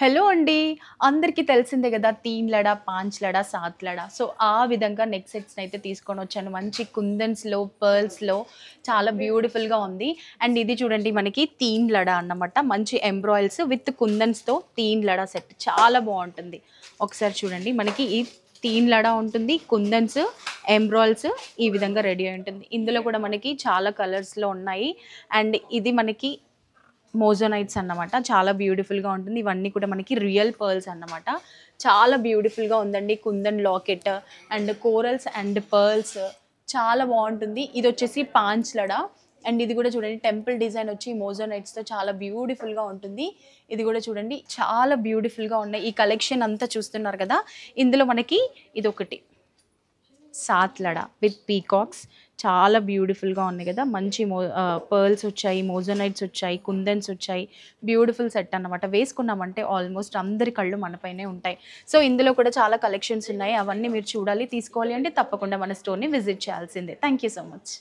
Hello అండి. అందరికీ తెలిసిందే గదా! 3 లడా, 5 లడా, 7 లడా. సో, ఆ విధంగా నెక్ సెట్స్‌నయితే తీసుకొనొచ్చాను. మంచి కుందన్స్‌లో, పర్ల్స్‌లో చాలా బ్యూటిఫుల్‌గా ఉంది. అండ్ ఇది చూడండి మనకి 3 లడా అన్నమాట. మంచి ఎంబ్రాయిల్స్ విత్ కుందన్స్‌తో 3 లడా సెట్ చాలా బావుంటుంది. ఒకసారి చూడండి మనకి ఈ 3 లడా ఉంటుంది. కుందన్స్, ఎంబ్రాయిల్స్ ఈ విధంగా రెడీ అయి ఉంటుంది. ఇందులో కూడా మనకి చాలా కలర్స్‌లో ఉన్నాయి. అండ్ ఇది మనకి మోజోనైట్స్ అన్నమాట. చాలా బ్యూటిఫుల్‌గా ఉంటుంది. ఇవన్నీ కూడా మనకి రియల్ పర్ల్స్ అన్నమాట. చాలా బ్యూటిఫుల్‌గా ఉందండి. Kundan locket and corals and pearls చాలా బావుంటుంది. ఇదొచ్చేసి పాంచ్‌లడ అండ్ ఇది కూడా చూడండి టెంపుల్ డిజైన్ వచ్చి మోజోనైట్స్‌తో చాలా బ్యూటిఫుల్‌గా ఉంటుంది. ఇది కూడా చూడండి చాలా బ్యూటిఫుల్‌గా ఉన్నాయి. ఈ కలెక్షన్ అంతా చూస్తున్నారు కదా! ఇందులో మనకి ఇదొకటి. సాత్‌లడ విత్ పీకాక్స్ చాలా బ్యూటిఫుల్‌గా ఉన్నాయి గదా! మంచి పర్ల్స్ వచ్చాయి, మోజోనైట్స్ వచ్చాయి, కుందన్స్ వచ్చాయి. బ్యూటిఫుల్ సెట్ అన్నమాట. వేసుకున్నామంటే ఆల్మోస్ట్ అందరి కళ్ళు మన పైనే ఉంటాయి. సో, ఇందులో కూడా చాలా కలెక్షన్స్ ఉన్నాయి. అవన్నీ మీరు చూడాలి, తీసుకోవాలి అంటే తప్పకుండా మన స్టోర్‌ని విజిట్ చేయాల్సిందే. Thank you so much.